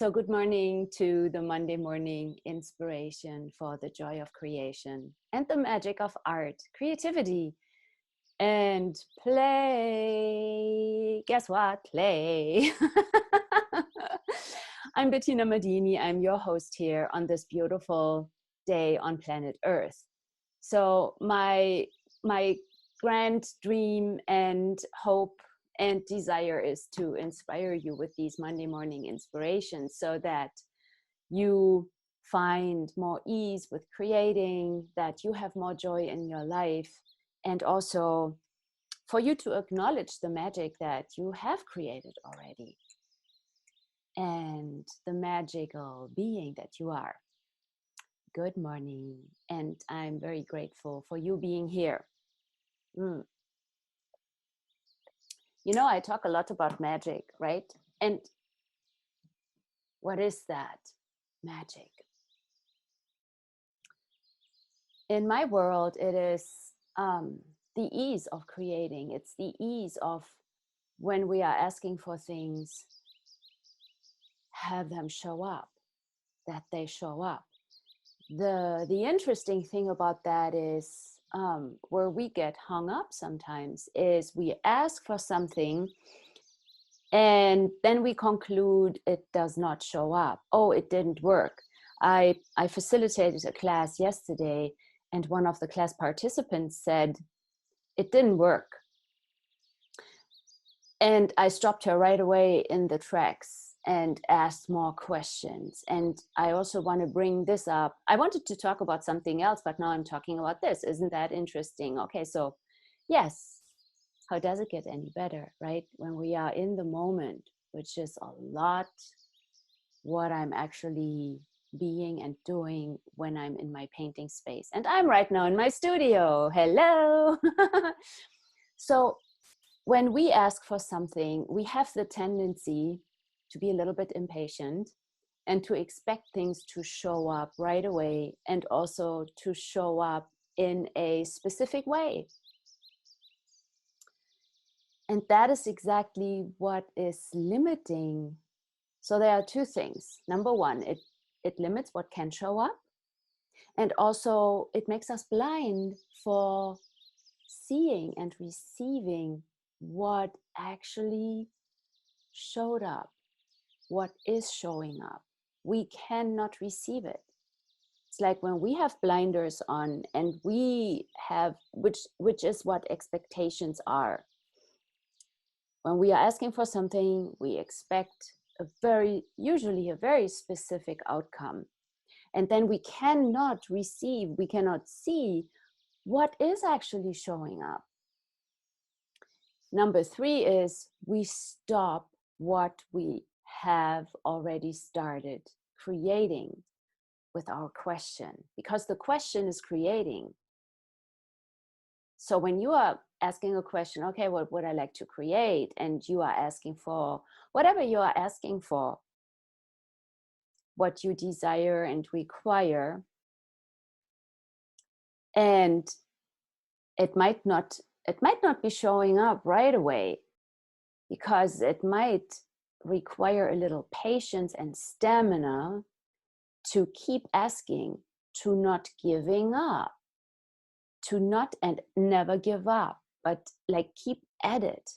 So good morning to the Monday morning inspiration for the joy of creation and the magic of art, creativity, and play. Guess what? Play. I'm Bettina Madini. I'm your host here on this beautiful day on planet Earth. So my grand dream and hope and desire is to inspire you with these Monday morning inspirations so that you find more ease with creating, that you have more joy in your life, and also for you to acknowledge the magic that you have created already and the magical being that you are. Good morning, and I'm very grateful for you being here. You know, I talk a lot about magic, right? And what is that magic? In my world, it is the ease of creating. It's the ease of when we are asking for things, have them show up, that they show up. The interesting thing about that is where we get hung up sometimes is we ask for something and then we conclude it does not show up. Oh, it didn't work. I facilitated a class yesterday and one of the class participants said, it didn't work. And I stopped her right away in the tracks and asked more questions. And I also want to bring this up. I wanted to talk about something else, but now I'm talking about this. Isn't that interesting? Okay, so yes, how does it get any better, right? When we are in the moment, which is a lot what I'm actually being and doing when I'm in my painting space. And I'm right now in my studio. Hello. So when we ask for something, we have the tendency to be a little bit impatient and to expect things to show up right away and also to show up in a specific way. And that is exactly what is limiting. So there are two things. Number one, it limits what can show up. And also it makes us blind for seeing and receiving what actually showed up, what is showing up. We cannot receive it. It's like when we have blinders on and we have, which is what expectations are. When we are asking for something, we expect usually a very specific outcome. And then we cannot receive, we cannot see what is actually showing up. Number three is we stop what we have already started creating with our question, because the question is creating. So when you are asking a question, okay, what would I like to create? And you are asking for whatever you are asking for, what you desire and require. And it might not be showing up right away because it might require a little patience and stamina to keep asking, to not giving up, to not and never give up, but like keep at it.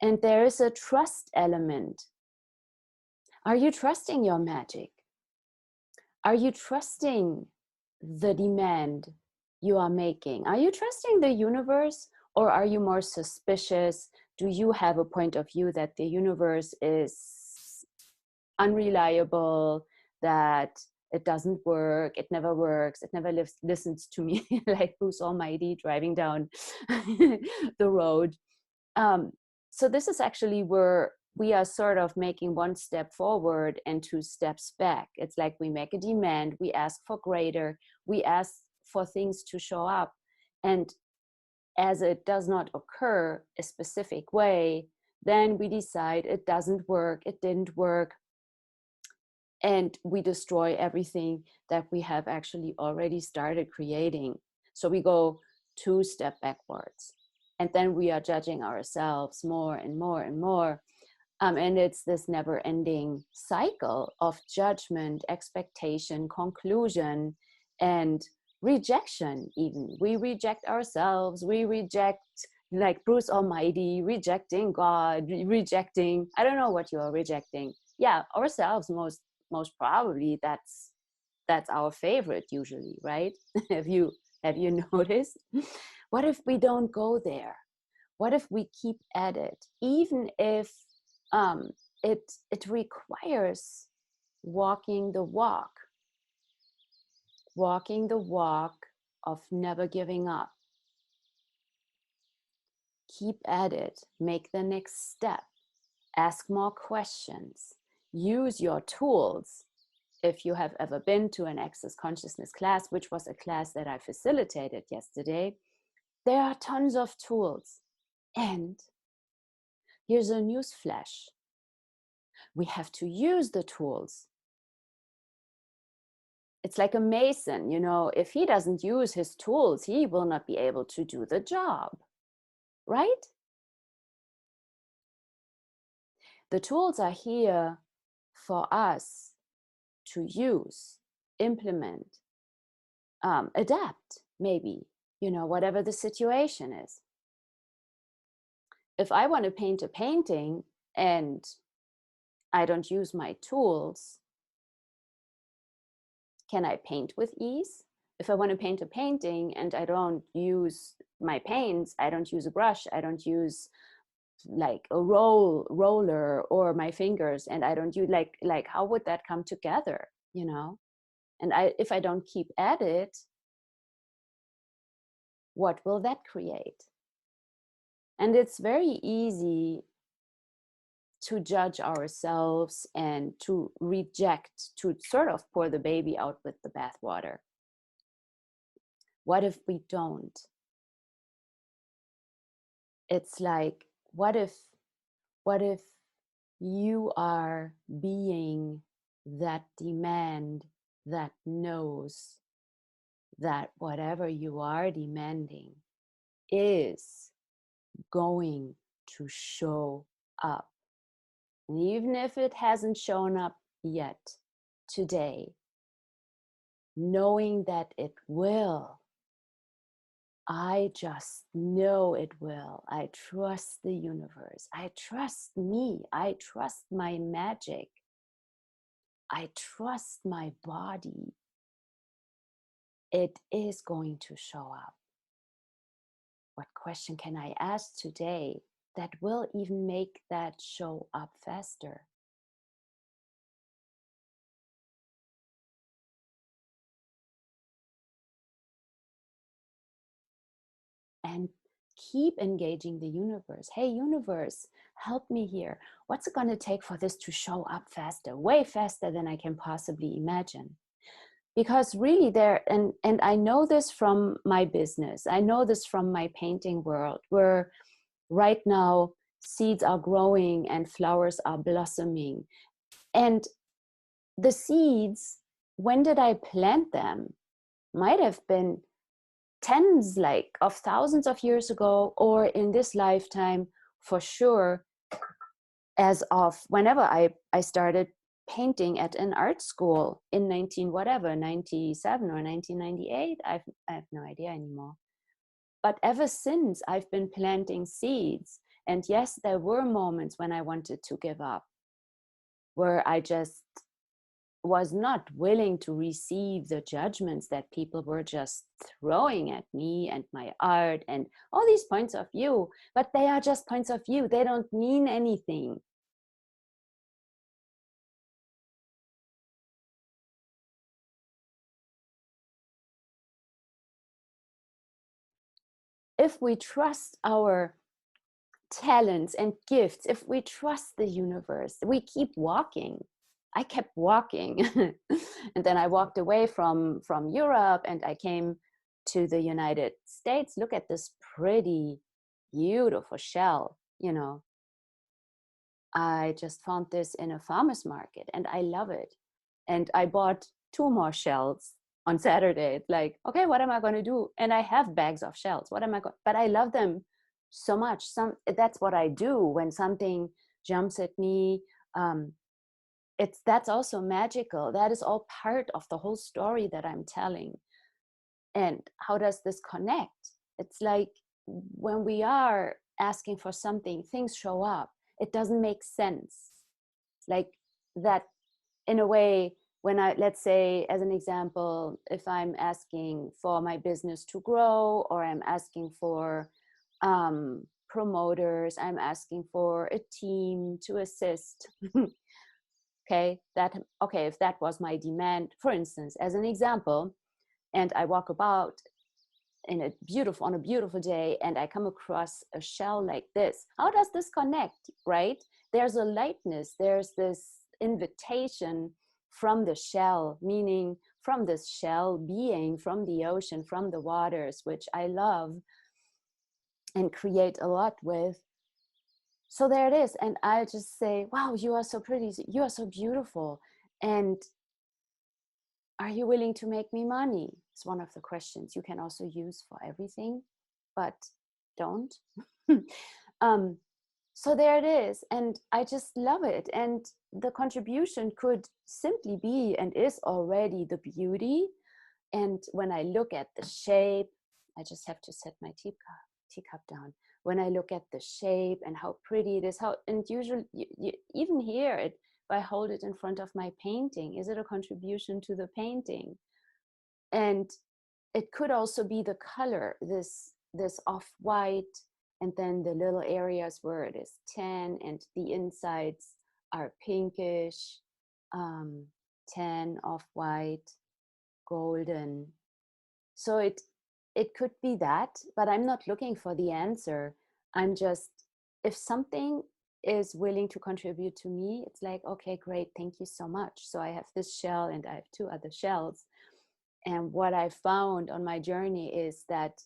And there is a trust element. Are you trusting your magic? Are you trusting the demand you are making? Are you trusting the universe, or are you more suspicious? Do you have a point of view that the universe is unreliable, that it doesn't work, it never works, it never listens to me, like Bruce Almighty driving down the road? So this is actually where we are sort of making one step forward and two steps back. It's like we make a demand, we ask for greater, we ask for things to show up. And as it does not occur a specific way, then we decide it doesn't work, it didn't work, and we destroy everything that we have actually already started creating. So we go two steps backwards. And then we are judging ourselves more and more and more. And it's this never-ending cycle of judgment, expectation, conclusion, and rejection. Even we reject ourselves, we reject, like Bruce Almighty rejecting God, rejecting, I don't know what you are rejecting. Yeah, ourselves, most probably. That's our favorite usually, right? Have you noticed? What if we don't go there? What if we keep at it, even if um, it requires walking the walk, walking the walk of never giving up? Keep at it, make the next step, ask more questions, use your tools. If you have ever been to an Access Consciousness class, which was a class that I facilitated yesterday, there are tons of tools. And here's a news flash: we have to use the tools. It's like a mason, if he doesn't use his tools, he will not be able to do the job, right? The tools are here for us to use, implement, adapt, maybe, whatever the situation is. If I want to paint a painting and I don't use my tools, can I paint with ease? If I want to paint a painting and I don't use my paints, I don't use a brush, I don't use like a roller or my fingers, and I don't use like how would that come together? And if I don't keep at it, what will that create? And it's very easy to judge ourselves and to reject, to sort of pour the baby out with the bathwater. What if we don't? It's like, what if you are being that demand that knows that whatever you are demanding is going to show up. And even if it hasn't shown up yet today, knowing that it will, I just know it will. I trust the universe. I trust me. I trust my magic. I trust my body. It is going to show up. What question can I ask today that will even make that show up faster? And keep engaging the universe. Hey, universe, help me here. What's it going to take for this to show up faster, way faster than I can possibly imagine? Because really and I know this from my business, I know this from my painting world, where right now seeds are growing and flowers are blossoming. And the seeds, when did I plant them? Might have been tens of thousands of years ago, or in this lifetime for sure, as of whenever I started painting at an art school in 97 or 1998. I have no idea anymore. But ever since, I've been planting seeds. And yes, there were moments when I wanted to give up, where I just was not willing to receive the judgments that people were just throwing at me and my art and all these points of view. But they are just points of view. They don't mean anything. If we trust our talents and gifts, if we trust the universe, we keep walking. I kept walking. And then I walked away from Europe and I came to the United States. Look at this pretty, beautiful shell. I just found this in a farmer's market and I love it. And I bought 2 more shells on Saturday. It's like, okay, what am I going to do? And I have bags of shells. What am I going? But I love them so much. That's what I do when something jumps at me. um, that's also magical. That is all part of the whole story that I'm telling. And how does this connect? It's like when we are asking for something, things show up. It doesn't make sense. Like that, in a way, when I, let's say, as an example, if I'm asking for my business to grow, or I'm asking for promoters, I'm asking for a team to assist. Okay, if that was my demand, for instance, as an example, and I walk about on a beautiful day, and I come across a shell like this, how does this connect, right? There's a lightness, there's this invitation from the shell, meaning from this shell being, from the ocean, from the waters, which I love and create a lot with. So there it is. And I just say, wow, you are so pretty, you are so beautiful, and are you willing to make me money? It's one of the questions you can also use for everything, but don't. um, so there it is. And I just love it. And the contribution could simply be, and is already, the beauty. And when I look at the shape, I just have to set my teacup down. When I look at the shape and how pretty it is, and usually, even here, if I hold it in front of my painting, is it a contribution to the painting? And it could also be the color, this off-white, and then the little areas where it is tan, and the insides are pinkish, tan, off-white, golden. So it could be that, but I'm not looking for the answer. I'm just, if something is willing to contribute to me, it's like, okay, great, thank you so much. So I have this shell, and I have 2 other shells. And what I found on my journey is that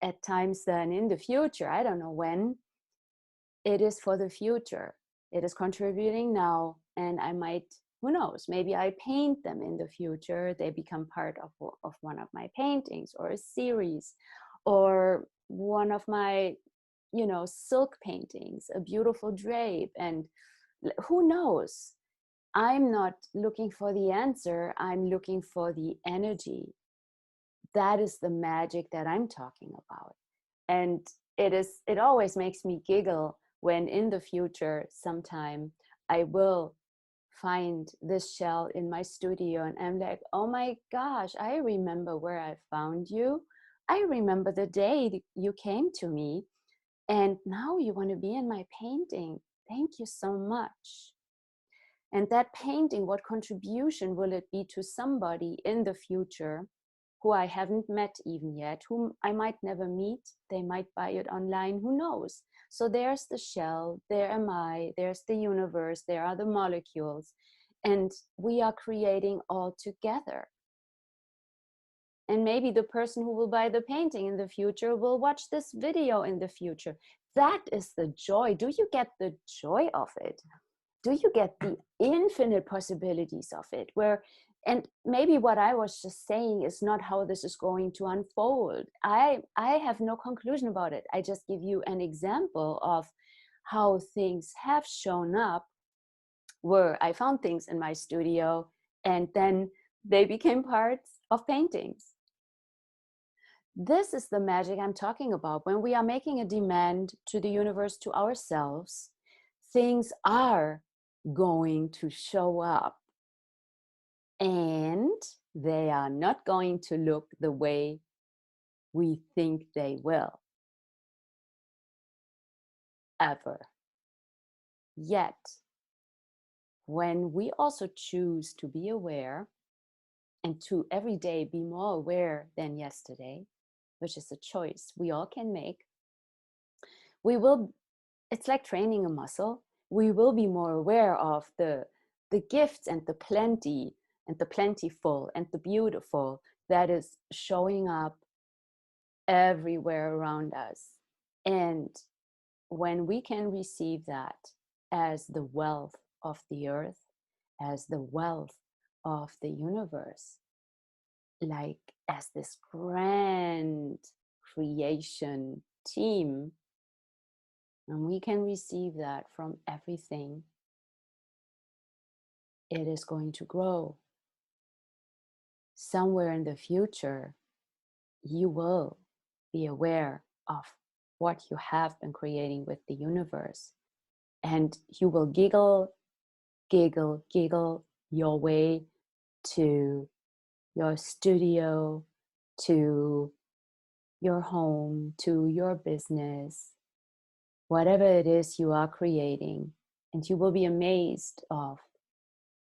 at times, then in the future, I don't know when, it is for the future. It is contributing now, and I might, who knows, maybe I paint them in the future. They become part of one of my paintings, or a series, or one of my, silk paintings, a beautiful drape. And who knows? I'm not looking for the answer. I'm looking for the energy. That is the magic that I'm talking about. And it always makes me giggle when in the future sometime I will find this shell in my studio, and I'm like, oh my gosh, I remember where I found you. I remember the day you came to me, and now you want to be in my painting. Thank you so much. And that painting, what contribution will it be to somebody in the future who I haven't met even yet, whom I might never meet? They might buy it online, who knows? So there's the shell, there am I, there's the universe, there are the molecules, and we are creating all together. And maybe the person who will buy the painting in the future will watch this video in the future. That is the joy. Do you get the joy of it? Do you get the infinite possibilities of it? And maybe what I was just saying is not how this is going to unfold. I have no conclusion about it. I just give you an example of how things have shown up, where I found things in my studio, and then they became parts of paintings. This is the magic I'm talking about. When we are making a demand to the universe, to ourselves, things are going to show up, and they are not going to look the way we think they will, ever. Yet, when we also choose to be aware, and to every day be more aware than yesterday, which is a choice we all can make, we will, it's like training a muscle. We will be more aware of the gifts and the plenty and the plentiful and the beautiful that is showing up everywhere around us. And when we can receive that as the wealth of the earth, as the wealth of the universe, like as this grand creation team, and we can receive that from everything, it is going to grow. Somewhere in the future, you will be aware of what you have been creating with the universe. And you will giggle, giggle, giggle your way to your studio, to your home, to your business, whatever it is you are creating. And you will be amazed of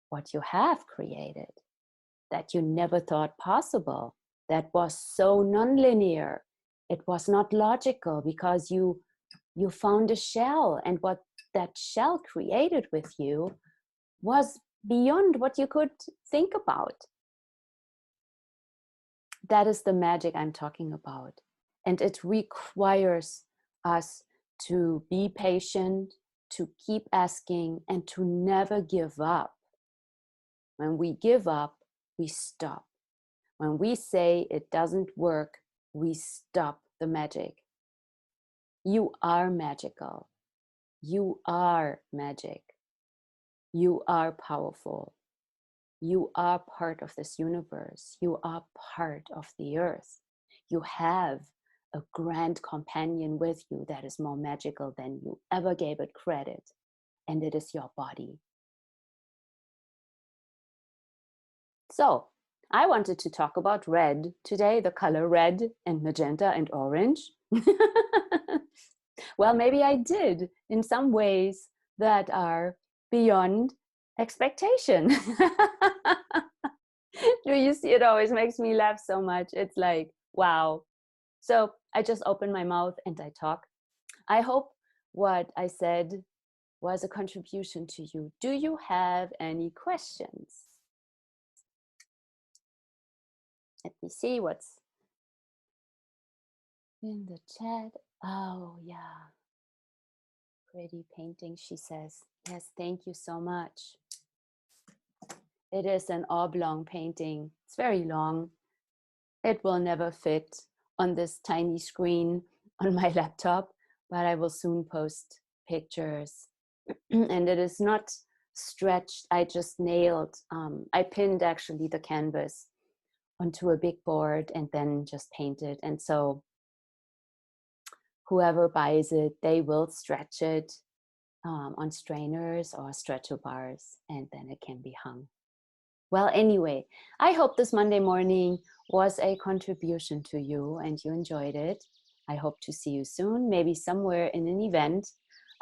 what you have created that you never thought possible, that was so nonlinear. It was not logical because you found a shell, and what that shell created with you was beyond what you could think about. That is the magic I'm talking about. And it requires us to be patient, to keep asking, and to never give up. When we give up, we stop. When we say it doesn't work, we stop the magic. You are magical. You are magic. You are powerful. You are part of this universe. You are part of the earth. You have a grand companion with you that is more magical than you ever gave it credit, and it is your body. So, I wanted to talk about red today, the color red and magenta and orange. Well, maybe I did in some ways that are beyond expectation. Do you see? It always makes me laugh so much. It's like, wow. So I just open my mouth and I talk. I hope what I said was a contribution to you. Do you have any questions? Let me see what's in the chat. Oh, yeah. Pretty painting, she says. Yes, thank you so much. It is an oblong painting. It's very long. It will never fit on this tiny screen on my laptop, but I will soon post pictures. And it is not stretched. I just nailed, I pinned actually the canvas onto a big board and then just painted. And so whoever buys it, they will stretch it on strainers or stretcher bars, and then it can be hung. Well, anyway, I hope this Monday morning was a contribution to you and you enjoyed it. I hope to see you soon, maybe somewhere in an event.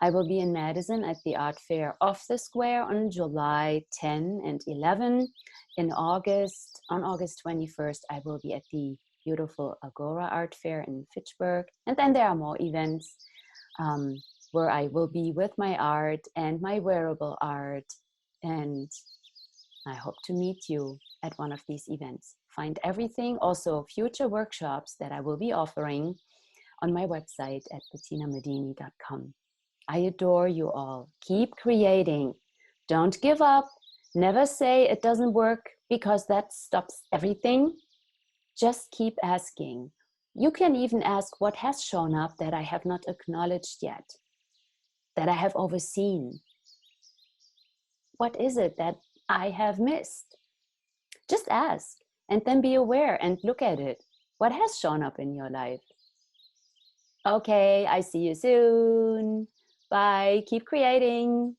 I will be in Madison at the Art Fair off the Square on July 10 and 11. In August, on August 21st, I will be at the beautiful Agora Art Fair in Fitchburg. And then there are more events where I will be with my art and my wearable art, and I hope to meet you at one of these events. Find everything, also future workshops that I will be offering, on my website at bettinamadini.com. I adore you all. Keep creating. Don't give up. Never say it doesn't work, because that stops everything. Just keep asking. You can even ask what has shown up that I have not acknowledged yet, that I have overseen. What is it that I have missed? Just ask and then be aware and look at it. What has shown up in your life? Okay, I see you soon. Bye. Keep creating.